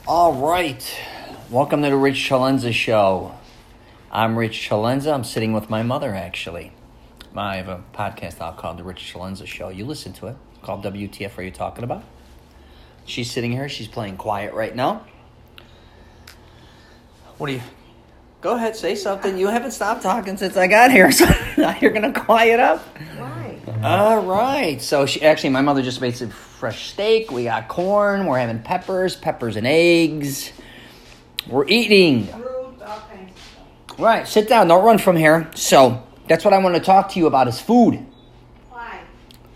All right. Welcome to the Rich CELENZA show. I'm Rich CELENZA. I'm sitting with my mother, actually. I have a podcast out called the Rich CELENZA show. You listen to it. It's called WTF Are You Talking About? She's sitting here. She's playing quiet right now. What do you... Go ahead, say something. You haven't stopped talking since I got here, so now you're going to quiet up? Why? All right. So my mother just made some fresh steak. We got corn. We're having peppers and eggs. We're eating. Fruit, all kinds of stuff. Right. Sit down. Don't run from here. So that's what I want to talk to you about is food. Why?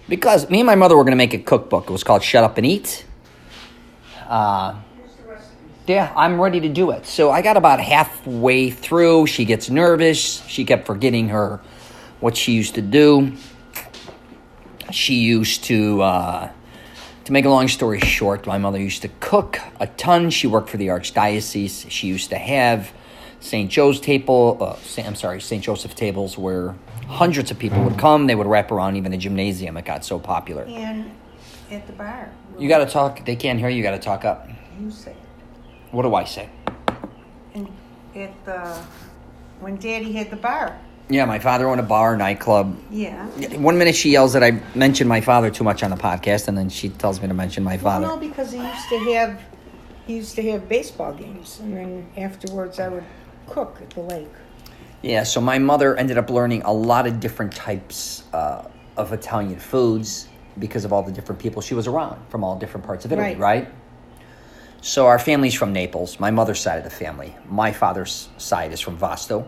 Because me and my mother were going to make a cookbook. It was called Shut Up and Eat. Here's the recipes. Yeah, I'm ready to do it. So I got about halfway through. She gets nervous. She kept forgetting what she used to do. She used to make a long story short, my mother used to cook a ton. She worked for the Archdiocese. She used to have St. Joseph's tables where hundreds of people would come. They would wrap around even the gymnasium. It got so popular. And at the bar. You got to talk. They can't hear you. You got to talk up. You say it. What do I say? And when Daddy had the bar. Yeah, my father owned a bar, nightclub. Yeah. 1 minute she yells that I mentioned my father too much on the podcast, and then she tells me to mention my father. Well, no, because he used to have baseball games, and then afterwards I would cook at the lake. Yeah, so my mother ended up learning a lot of different types of Italian foods because of all the different people she was around from all different parts of Italy, right? So our family's from Naples, my mother's side of the family. My father's side is from Vasto.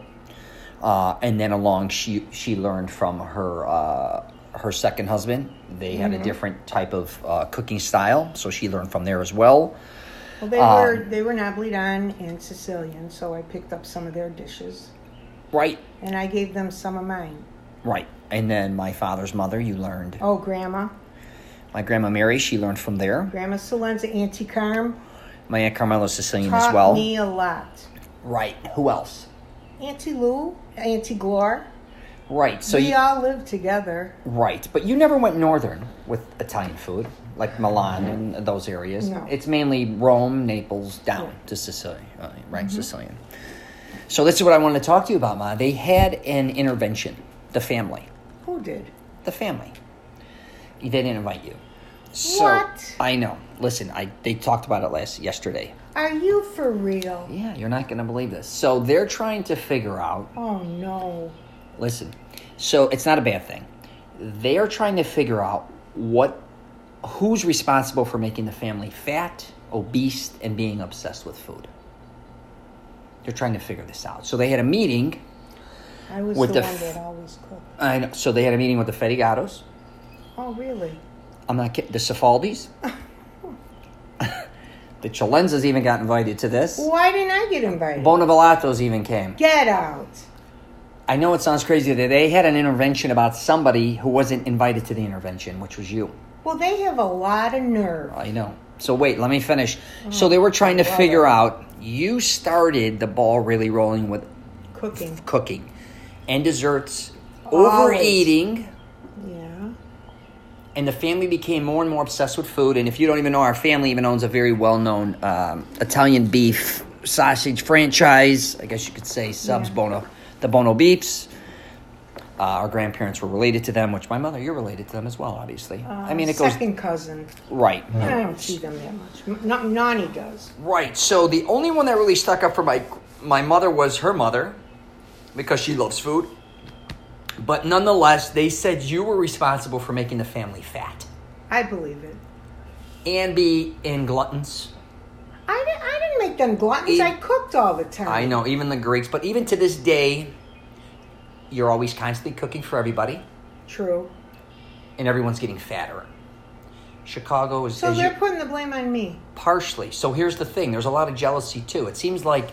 And then along, she learned from her second husband. They had a different type of cooking style, so she learned from there as well. Well, they were Napolitan and Sicilian, so I picked up some of their dishes. Right. And I gave them some of mine. Right. And then my father's mother, you learned. Oh, Grandma. My Grandma Mary, she learned from there. Grandma Celenza, Auntie Carm. My Aunt Carmela's Sicilian as well. Taught me a lot. Right. Who else? Auntie Lou, Auntie Glor. Right. So we all lived together. Right. But you never went northern with Italian food, like Milan and those areas. No. It's mainly Rome, Naples, down to Sicily, right? Sicilian. So this is what I wanted to talk to you about, Ma. They had an intervention, the family. Who did? The family. They didn't invite you. So, What? I know. Listen, they talked about it yesterday. Are you for real? Yeah, you're not going to believe this. So they're trying to figure out... Oh, no. Listen, so it's not a bad thing. They are trying to figure out who's responsible for making the family fat, obese, and being obsessed with food. They're trying to figure this out. So they had a meeting... I was the one that always cooked. I know. So they had a meeting with the Fedigatos. Oh, really? I'm not kidding. The Cefaldis. The CELENZAs even got invited to this. Why didn't I get invited? Bonavalatos even came. Get out. I know it sounds crazy that they had an intervention about somebody who wasn't invited to the intervention, which was you. Well, they have a lot of nerve. I know. So wait, let me finish. So they were trying to figure out, you started the ball really rolling with cooking and desserts, overeating. Yeah. And the family became more and more obsessed with food. And if you don't even know, our family even owns a very well-known Italian beef sausage franchise. I guess you could say Subs Bono. The Bono Beefs. Our grandparents were related to them, which my mother, you're related to them as well, obviously. It goes... Second cousin. Right. I don't see them that much. Nani does. Right. So the only one that really stuck up for my mother was her mother, because she loves food. But nonetheless, they said you were responsible for making the family fat. I believe it. And being gluttons. I didn't make them gluttons. I cooked all the time. I know, even the Greeks. But even to this day, you're always constantly cooking for everybody. True. And everyone's getting fatter. Chicago is... So they're putting the blame on me. Partially. So here's the thing. There's a lot of jealousy, too. It seems like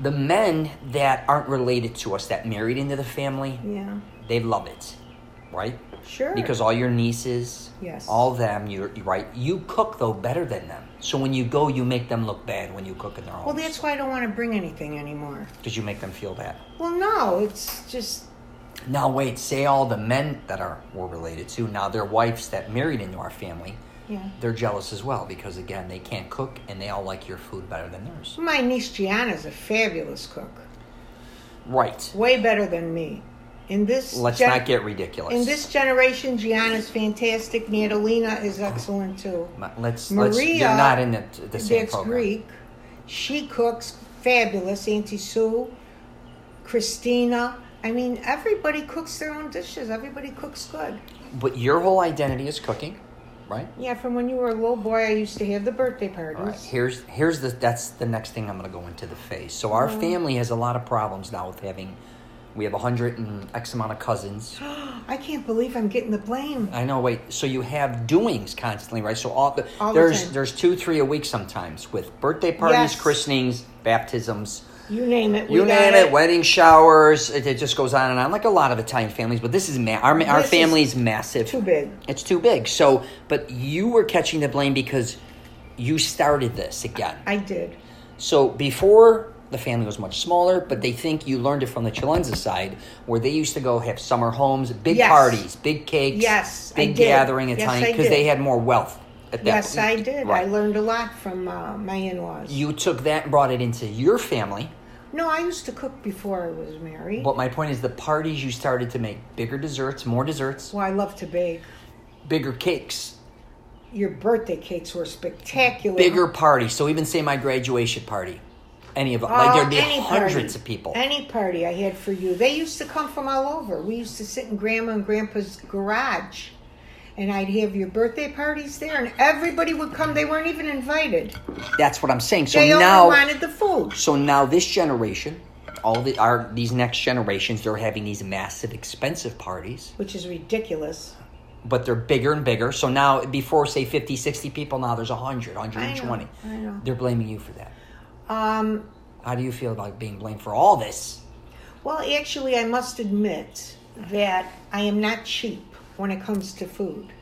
the men that aren't related to us, that married into the family, they love it, right? Sure. Because all your nieces, all them, you're right. You cook, though, better than them. So when you go, you make them look bad when you cook in their homes. Well, that's why I don't want to bring anything anymore. Because you make them feel bad. Well, no, it's just... Now, wait, say all the men that were related to, now their wives that married into our family, Yeah. they're jealous as well because, again, they can't cook and they all like your food better than theirs. My niece Gianna's a fabulous cook. Right. Way better than me. Let's not get ridiculous. In this generation, Gianna's fantastic. Natalina is excellent too. Maria, you're not in the same that's program. Greek. She cooks fabulous. Auntie Sue, Christina. I mean, everybody cooks their own dishes. Everybody cooks good. But your whole identity is cooking, right? Yeah, from when you were a little boy, I used to have the birthday parties. All right. That's the next thing I'm going to go into the face. So our family has a lot of problems now with having. We have 100 and X amount of cousins. I can't believe I'm getting the blame. I know. Wait. So you have doings constantly, right? So there's 2-3 a week sometimes with birthday parties, christenings, baptisms. You name it. You name it. Wedding showers. It just goes on and on, like a lot of Italian families. But this is our family's massive. Too big. It's too big. So, but you were catching the blame because you started this again. I did. So before. The family was much smaller, but they think you learned it from the CELENZA side, where they used to go have summer homes, big parties, big cakes, big gathering Italian, because they had more wealth at that point. Yes, I did. Right. I learned a lot from my in-laws. You took that and brought it into your family. No, I used to cook before I was married. But my point is the parties you started to make bigger desserts, more desserts. Well, I love to bake. Bigger cakes. Your birthday cakes were spectacular. Bigger parties. So even say my graduation party. Any of them. Like there'd be hundreds of people. Any party I had for you. They used to come from all over. We used to sit in Grandma and Grandpa's garage. And I'd have your birthday parties there. And everybody would come. They weren't even invited. That's what I'm saying. So they now, only wanted the food. So now this generation, these next generations, they're having these massive, expensive parties. Which is ridiculous. But they're bigger and bigger. So now, before, say, 50, 60 people, now there's 100, 120. I know. They're blaming you for that. How do you feel about being blamed for all this? Well, actually, I must admit that I am not cheap when it comes to food.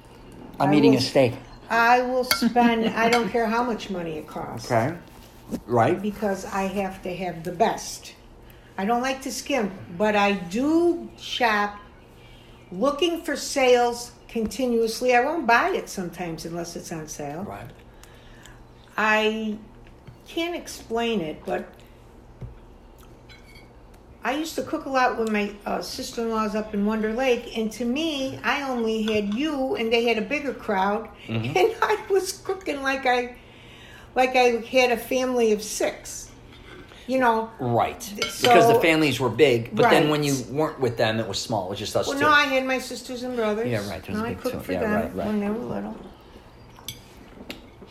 I'm eating a steak. I will spend, I don't care how much money it costs. Okay. Right. Because I have to have the best. I don't like to skimp, but I do shop looking for sales continuously. I won't buy it sometimes unless it's on sale. Right. I can't explain it, but I used to cook a lot with my sister-in-laws up in Wonder Lake, and to me, I only had you, and they had a bigger crowd, and I was cooking like I had a family of 6. You know. Right. So, because the families were big, but then when you weren't with them, it was small. It was just us two. Well, no, I had my sisters and brothers. Yeah, right. No, I cooked for them when they were little.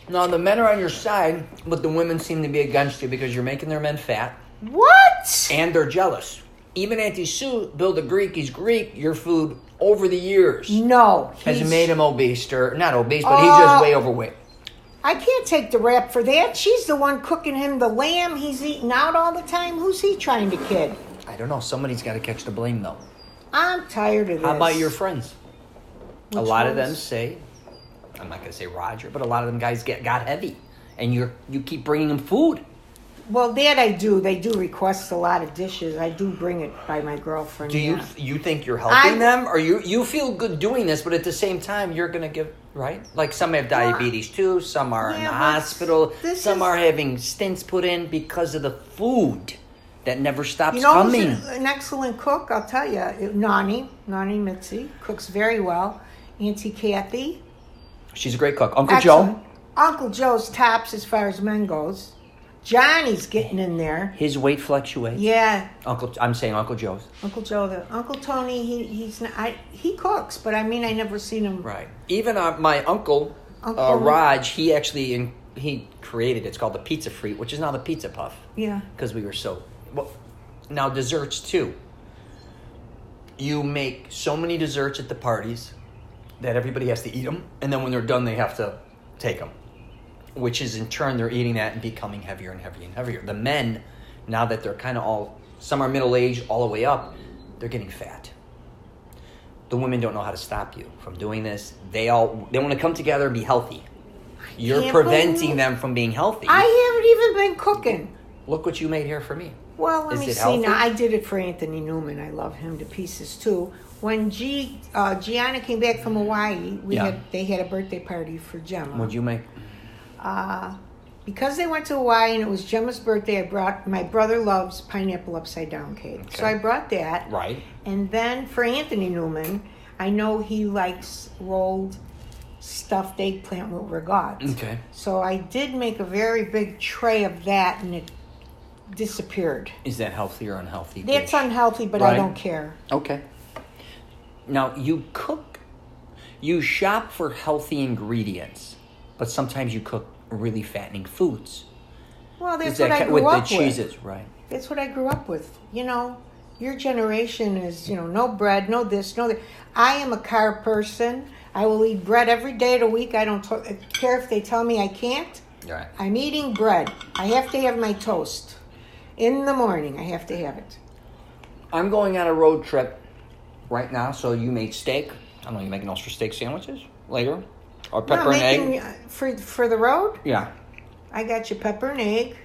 No, the men are on your side, but the women seem to be against you because you're making their men fat. What? And they're jealous. Even Auntie Sue, Bill the Greek, he's Greek, your food over the years. No. Has made him obese, or not obese, but he's just way overweight. I can't take the rap for that. She's the one cooking him the lamb. He's eating out all the time. Who's he trying to kid? I don't know. Somebody's got to catch the blame, though. I'm tired of this. How about your friends? Which a lot ones? of them say, I'm not going to say Roger, but a lot of them guys got heavy, and you keep bringing them food. Well, that I do. They do request a lot of dishes. I do bring it by my girlfriend. Do you think you're helping them, or you feel good doing this, but at the same time you're going to give, right? Like some have diabetes too, some are in the hospital, some are having stents put in because of the food that never stops coming. Who's an excellent cook? I'll tell you, Nani Mitzi cooks very well. Auntie Kathy, she's a great cook. Uncle Joe, Uncle Joe's tops as far as men goes. Johnny's getting in there. His weight fluctuates. Yeah. I'm saying Uncle Joe's. Uncle Joe, Uncle Tony, he's not. He cooks, but I mean, I never seen him. Right. Even my uncle Raj, he actually he created. It's called the Pizza Free, which is now the Pizza Puff. Yeah. Because we were so well. Now desserts too. You make so many desserts at the parties that everybody has to eat them, and then when they're done, they have to take them. Which is in turn, they're eating that and becoming heavier and heavier and heavier. The men, now that they're kind of some are middle-aged all the way up, they're getting fat. The women don't know how to stop you from doing this. They want to come together and be healthy. You're preventing them from being healthy. I haven't even been cooking. Look what you made here for me. Well, let me see healthy? now. I did it for Anthony Newman. I love him to pieces too. when Gianna came back from Hawaii, they had a birthday party for Gemma. What'd you make? Because they went to Hawaii and it was Gemma's birthday, I brought, my brother loves pineapple upside down cake. Okay. So I brought that. Right. And then for Anthony Newman, I know he likes rolled stuffed eggplant with regat. Okay. So I did make a very big tray of that and it disappeared. Is that healthy or unhealthy? That's unhealthy, but right. I don't care. Okay. Now, you shop for healthy ingredients, but sometimes you cook really fattening foods. Well, that's what I grew up with. With the cheeses, right. That's what I grew up with. You know, your generation is, no bread, no this, no that. I am a carb person. I will eat bread every day of the week. I don't care if they tell me I can't. Right. I'm eating bread. I have to have my toast. In the morning, I have to have it. I'm going on a road trip right now, so you made steak. I don't know, you making those for steak sandwiches later? Or pepper and egg? For the road? Yeah. I got you pepper and egg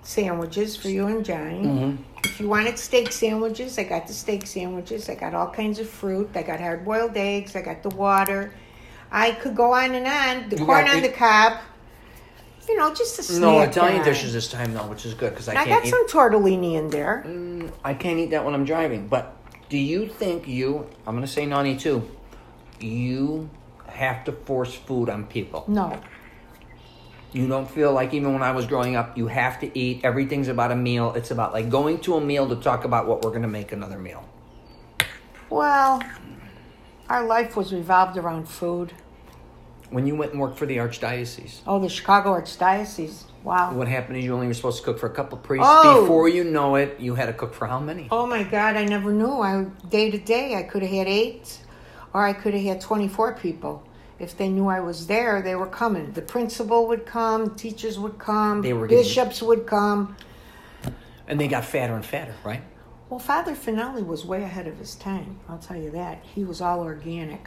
sandwiches for you and Johnny. Mm-hmm. If you wanted steak sandwiches, I got the steak sandwiches. I got all kinds of fruit. I got hard-boiled eggs. I got the water. I could go on and on. The corn on the cob. Just a snack. No Italian dishes this time, though, which is good because I got some tortellini in there. I can't eat that when I'm driving. But do you think I'm going to say Nani too, you have to force food on people? No. You don't feel like even when I was growing up, you have to eat. Everything's about a meal. It's about like going to a meal to talk about what we're going to make another meal. Well, our life was revolved around food. When you went and worked for the Archdiocese. Oh, the Chicago Archdiocese. Wow. What happened is you only were supposed to cook for a couple priests. Oh. Before you know it, you had to cook for how many? Oh, my God. I never knew. Day to day, I could have had 8 or I could have had 24 people. If they knew I was there, they were coming. The principal would come, teachers would come, bishops would come. And they got fatter and fatter, right? Well, Father Finelli was way ahead of his time. I'll tell you that. He was all organic.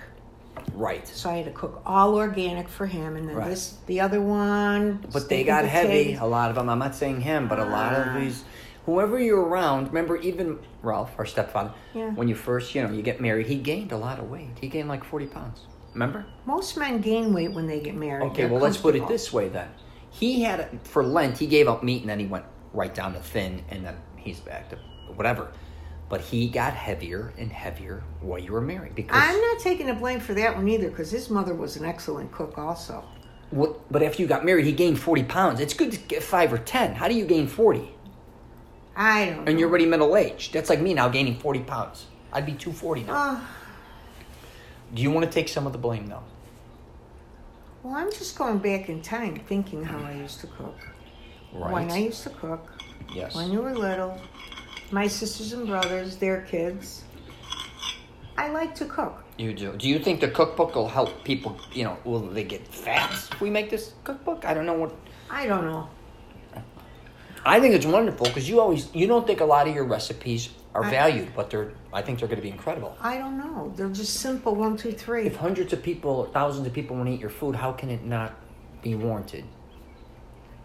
Right. So I had to cook all organic for him. And then the other one. But they got heavy, a lot of them. I'm not saying him, but a lot of these. Whoever you're around, remember even Ralph, our stepfather, when you first, you get married, he gained a lot of weight. He gained like 40 pounds. Remember? Most men gain weight when they get married. Okay, well, let's put it this way then. He had, for Lent, he gave up meat and then he went right down to thin and then he's back to whatever. But he got heavier and heavier while you were married. Because I'm not taking the blame for that one either because his mother was an excellent cook also. But after you got married, he gained 40 pounds. It's good to get 5 or 10. How do you gain 40? I don't know. And you're already middle-aged. That's like me now gaining 40 pounds. I'd be 240 now. Do you want to take some of the blame, though? Well, I'm just going back in time, thinking how I used to cook. Right. When I used to cook. Yes. When you were little. My sisters and brothers, their kids. I like to cook. You do. Do you think the cookbook will help people, will they get fat if we make this cookbook? I don't know. I don't know. I think it's wonderful because you don't think a lot of your recipes are valued, but I think they're going to be incredible. I don't know. They're just simple, 1, 2, 3. If hundreds of people, thousands of people want to eat your food, how can it not be warranted?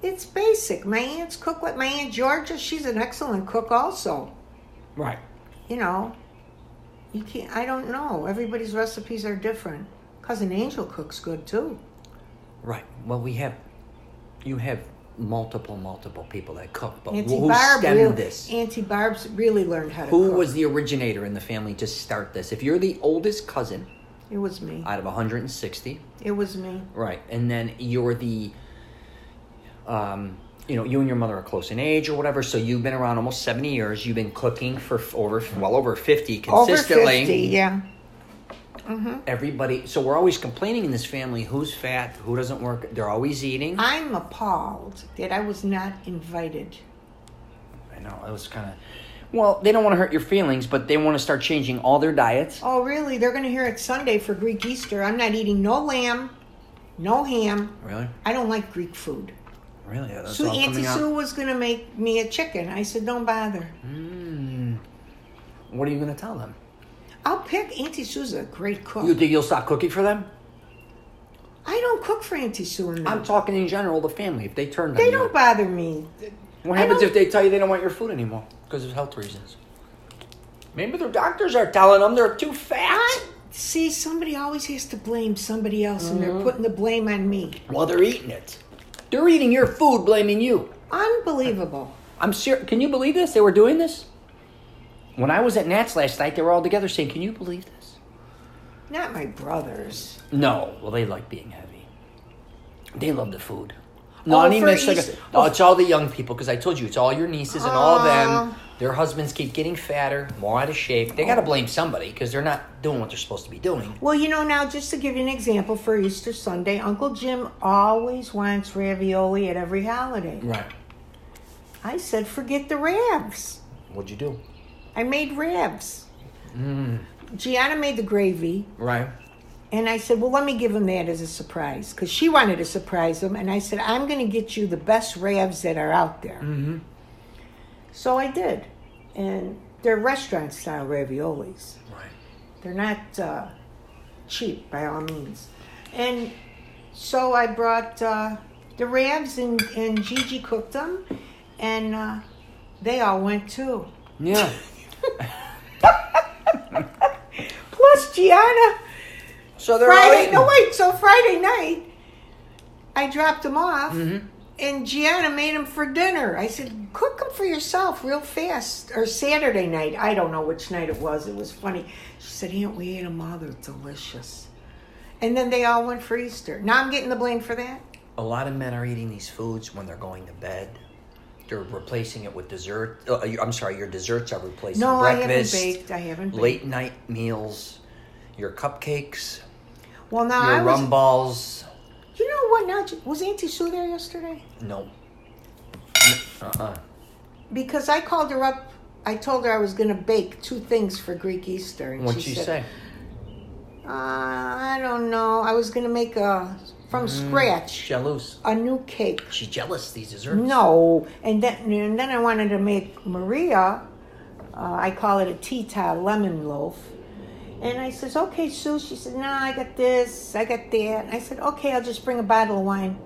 It's basic. My aunts cook with my Aunt Georgia. She's an excellent cook also. Right. You can't, I don't know. Everybody's recipes are different. Cousin Angel cooks good too. Right. Well, you have multiple people that cook, but Auntie who Barb stemmed this? Auntie Barb's really learned how to cook. Who was the originator in the family to start this? If you're the oldest cousin, it was me. Out of 160, it was me. Right, and then you're the, you and your mother are close in age or whatever. So you've been around almost 70 years. You've been cooking for over 50 consistently. Over 50, yeah. Mm-hmm. Everybody, so we're always complaining in this family who's fat, who doesn't work. They're always eating. I'm appalled that I was not invited. I know, it was kind of, well, they don't want to hurt your feelings, but they want to start changing all their diets. Oh, really? They're going to hear it Sunday for Greek Easter. I'm not eating no lamb, no ham. Really? I don't like Greek food. Really? That's so all Auntie Sue was going to make me a chicken. I said, don't bother. What are you going to tell them? I'll pick. Auntie Sue's a great cook. You think you'll stop cooking for them? I don't cook for Auntie Sue and them. I'm talking in general, the family. If they turn down They don't bother me. What happens if they tell you they don't want your food anymore because of health reasons? Maybe their doctors are telling them they're too fat. See, somebody always has to blame somebody else, and they're putting the blame on me. Well, they're eating it. They're eating your food, blaming you. Unbelievable. I'm serious. Can you believe this? They were doing this? When I was at Nat's last night, they were all together saying, can you believe this? Not my brothers. No. Well, they like being heavy. They love the food. No, it's all the young people, because I told you, it's all your nieces and all of them. Their husbands keep getting fatter, more out of shape. They got to blame somebody, because they're not doing what they're supposed to be doing. Well, now, just to give you an example, for Easter Sunday, Uncle Jim always wants ravioli at every holiday. Right. I said, forget the ravs. What'd you do? I made ravs. Gianna made the gravy. Right. And I said, well, let me give him that as a surprise, because she wanted to surprise him. And I said, I'm going to get you the best ravs that are out there. Mm-hmm. So I did. And they're restaurant-style raviolis. Right. They're not cheap, by all means. And so I brought the ravs, and Gigi cooked them. And they all went, too. Yeah. Plus, Gianna... So they're So Friday night, I dropped them off, and Gianna made them for dinner. I said, cook them for yourself real fast. Or Saturday night. I don't know which night it was. It was funny. She said, Aunt, we ate them all. They're delicious. And then they all went for Easter. Now I'm getting the blame for that? A lot of men are eating these foods when they're going to bed. They're replacing it with dessert. Your desserts are replacing breakfast. I haven't baked. Late night meals. Your cupcakes. Well, now your rum balls. You know what? Now, was Auntie Sue there yesterday? No. Because I called her up. I told her I was going to bake 2 things for Greek Easter. And What'd she say? I don't know. I was going to make from scratch. Jealous. A new cake. She's jealous, these desserts. No. And then I wanted to make Maria, I call it a Tita lemon loaf. And I says, okay, Sue. She said, no, I got this, I got that. And I said, okay, I'll just bring a bottle of wine.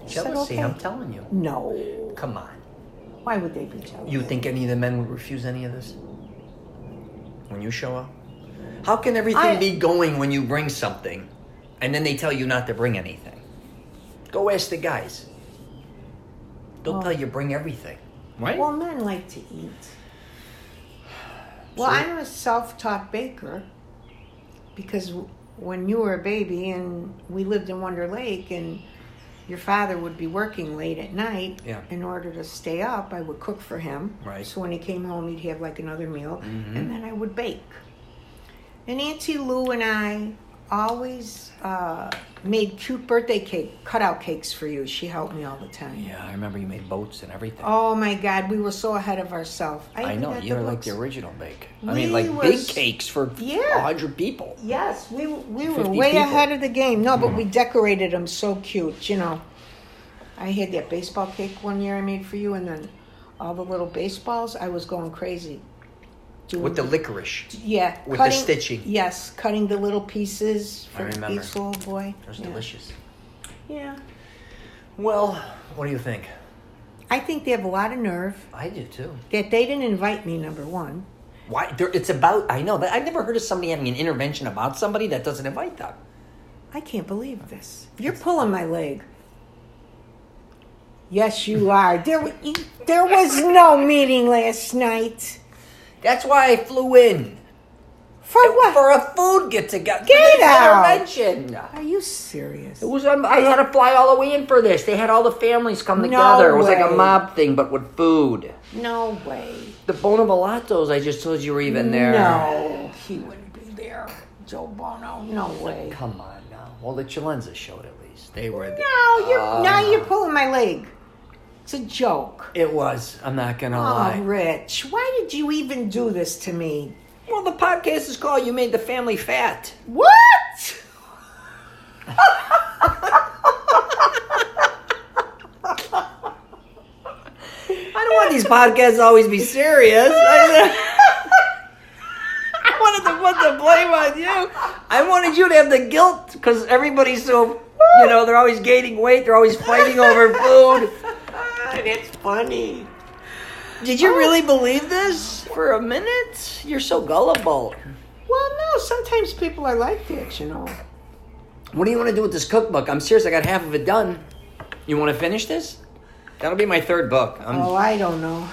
Jealousy, I'm telling you. No. Come on. Why would they be jealous? You think any of the men would refuse any of this? When you show up? How can everything be going when you bring something, and then they tell you not to bring anything? Go ask the guys. They'll tell you bring everything. Right? Well, men like to eat. Well, I'm a self-taught baker, because when you were a baby and we lived in Wonder Lake and your father would be working late at night, in order to stay up, I would cook for him. Right. So when he came home, he'd have like another meal, and then I would bake. And Auntie Lou and I always made cute birthday cutout cakes for you. She helped me all the time. Yeah, I remember you made boats and everything. Oh my God, we were so ahead of ourselves. I know, you were like the original bake. Big cakes for 100 people. Yes, we were way ahead of the game. No, but we decorated them so cute, I had that baseball cake one year I made for you, and then all the little baseballs, I was going crazy. With the licorice. Yeah. With the stitching. Yes, cutting the little pieces for each little boy. It was delicious. Yeah. Well, what do you think? I think they have a lot of nerve. I do too. That they didn't invite me, number one. Why? I know that I've never heard of somebody having an intervention about somebody that doesn't invite them. I can't believe this. You're pulling my leg. Yes, you are. There was no meeting last night. That's why I flew in. For what? For a food get-together. Get out. Intervention. Are you serious? It was. I had to fly all the way in for this. They had all the families come together. It was like a mob thing, but with food. No way. The Bonavolatos, I just told you were even there. No, he wouldn't be there. Joe Bono, no way. Come on now. Well, the CELENZA showed at least. They were there. No, now you're pulling my leg. It's a joke. It was. I'm not going to lie. Oh, Rich, why did you even do this to me? Well, the podcast is called You Made the Family Fat. What? I don't want these podcasts to always be serious. I wanted to put the blame on you. I wanted you to have the guilt because everybody's so, they're always gaining weight. They're always fighting over food. It's funny. Did you really believe this for a minute? You're so gullible. Well, no. Sometimes people are like that, you know. What do you want to do with this cookbook? I'm serious. I got half of it done. You want to finish this? That'll be my third book. I don't know.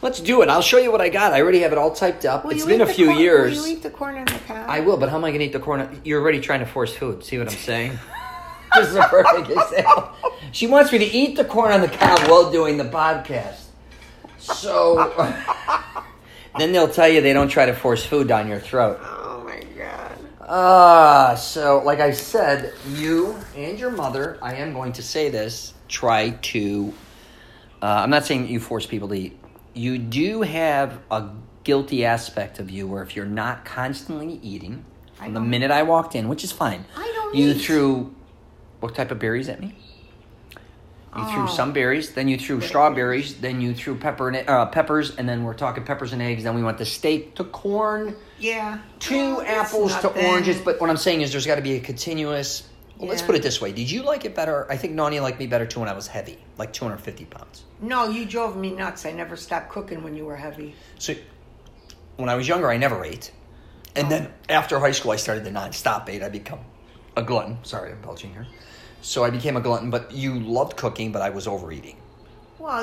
Let's do it. I'll show you what I got. I already have it all typed up. It's been a few years. Will you eat the corn on the cob? I will, but how am I going to eat the corn? You're already trying to force food. See what I'm saying? This is a perfect example. She wants me to eat the corn on the cob while doing the podcast. So then they'll tell you they don't try to force food down your throat. Oh my God. So like I said, you and your mother, I am going to say this, try to, I'm not saying that you force people to eat. You do have a guilty aspect of you where if you're not constantly eating, from the minute I walked in, which is fine. I don't You eat. threw, what type of berries at me? You threw some berries, then you threw strawberries, then you threw peppers, and then we're talking peppers and eggs. Then we went to steak to corn, Yeah. two apples to oranges. But what I'm saying is there's got to be a continuous... Well, let's put it this way. Did you like it better? I think Nani liked me better too when I was heavy, like 250 pounds. No, you drove me nuts. I never stopped cooking when you were heavy. So when I was younger, I never ate. And then after high school, I started to non-stop eat. I become a glutton. Sorry, I'm belching here. So I became a glutton, but you loved cooking, but I was overeating. Well,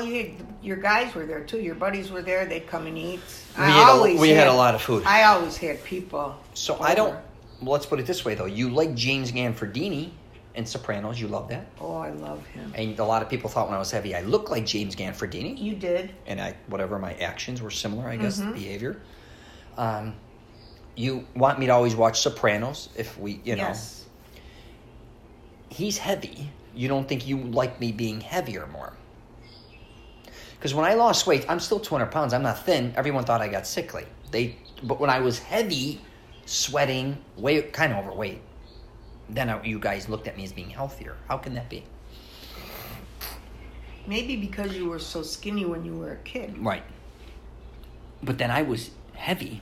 your guys were there too. Your buddies were there. They'd come and eat. We had a lot of food. I always had people. So over. I don't... Well, let's put it this way, though. You like James Gandolfini in Sopranos. You love that. Oh, I love him. And a lot of people thought when I was heavy, I looked like James Gandolfini. You did. And whatever my actions were similar, I guess, the behavior. You want me to always watch Sopranos if we, Yes. He's heavy. You don't think you like me being heavier more. Because when I lost weight, I'm still 200 pounds. I'm not thin. Everyone thought I got sickly. But when I was heavy, sweating, kind of overweight, then you guys looked at me as being healthier. How can that be? Maybe because you were so skinny when you were a kid. Right. But then I was heavy.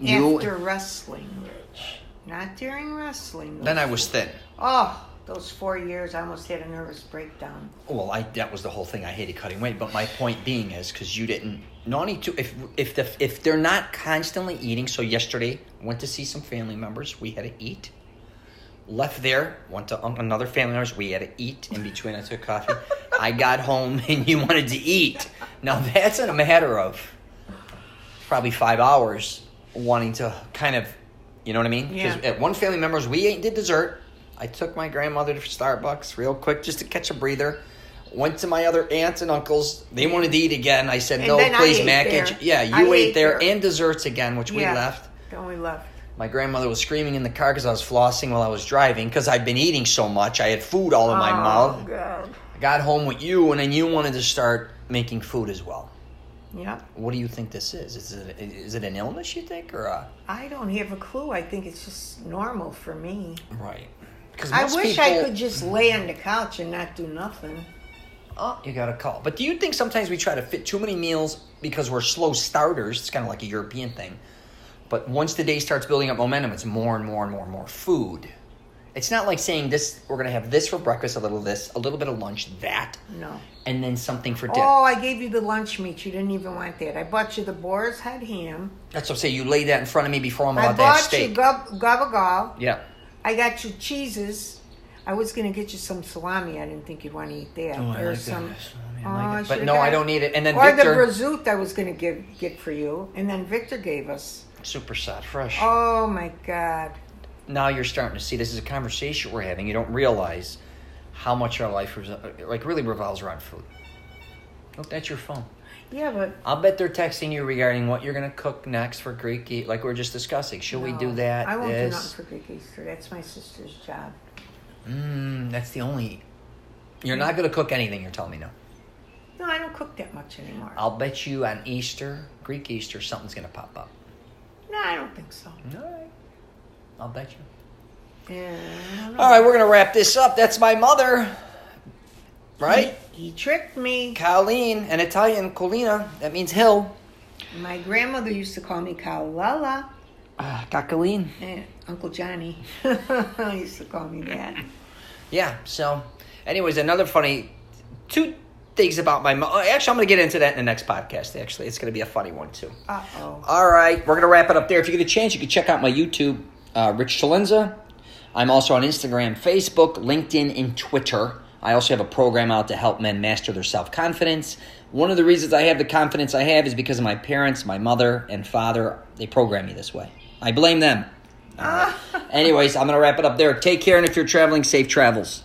After wrestling, Rich. Not during wrestling. Then I was thin. Oh, those 4 years, I almost had a nervous breakdown. Well, that was the whole thing. I hated cutting weight. But my point being is because you didn't... Nani too, if they're not constantly eating... So yesterday, went to see some family members. We had to eat. Left there, went to another family members. We had to eat in between. I took coffee. I got home and you wanted to eat. Now, that's in a matter of probably 5 hours wanting to kind of... You know what I mean? Because at one family members, we ate and did dessert. I took my grandmother to Starbucks real quick just to catch a breather. Went to my other aunts and uncles. They wanted to eat again. I said, no, please, mac and cheese. Yeah, you ate there. And desserts again, which we left. Then we left. My grandmother was screaming in the car because I was flossing while I was driving because I'd been eating so much. I had food all in my mouth. Oh, God. I got home with you, and then you wanted to start making food as well. Yeah. What do you think this is? Is it an illness, you think, or a... I don't have a clue. I think it's just normal for me. Right. I wish I could just lay on the couch and not do nothing. Oh, you got a call. But do you think sometimes we try to fit too many meals because we're slow starters? It's kind of like a European thing. But once the day starts building up momentum, it's more and more and more and more food. It's not like saying this. We're gonna have this for breakfast, a little bit of lunch, that, no, and then something for dinner. Oh, I gave you the lunch meat. You didn't even want that. I bought you the boar's head ham. That's what I'm saying. You laid that in front of me before I'm about to have steak. I bought you gabagal. Yeah. I got you cheeses. I was gonna get you some salami. I didn't think you'd want to eat that. Oh, I or like some. That. But no, I don't need it. And then or Victor, the brazout I was gonna get for you, and then Victor gave us super sad fresh. Oh my God. Now you're starting to see this is a conversation we're having. You don't realize how much our life really revolves around food. Oh, that's your phone. Yeah, but... I'll bet they're texting you regarding what you're going to cook next for Greek Easter, like we were just discussing. Should we do that? I won't do nothing for Greek Easter. That's my sister's job. That's the only... You're not going to cook anything, you're telling me no. No, I don't cook that much anymore. I'll bet you on Easter, Greek Easter, something's going to pop up. No, I don't think so. All right. I'll bet you. Yeah. All right, we're going to wrap this up. That's my mother. Right? He tricked me. Colleen, an Italian Colina. That means hill. My grandmother used to call me Kalala. Cacaline. Uncle Johnny used to call me that. Yeah, so anyways, another funny... things about my mom. Actually, I'm going to get into that in the next podcast, actually. It's going to be a funny one, too. Uh-oh. All right. We're going to wrap it up there. If you get a chance, you can check out my YouTube, Rich CELENZA. I'm also on Instagram, Facebook, LinkedIn, and Twitter. I also have a program out to help men master their self-confidence. One of the reasons I have the confidence I have is because of my parents, my mother, and father. They programmed me this way. I blame them. Anyways, I'm going to wrap it up there. Take care, and if you're traveling, safe travels.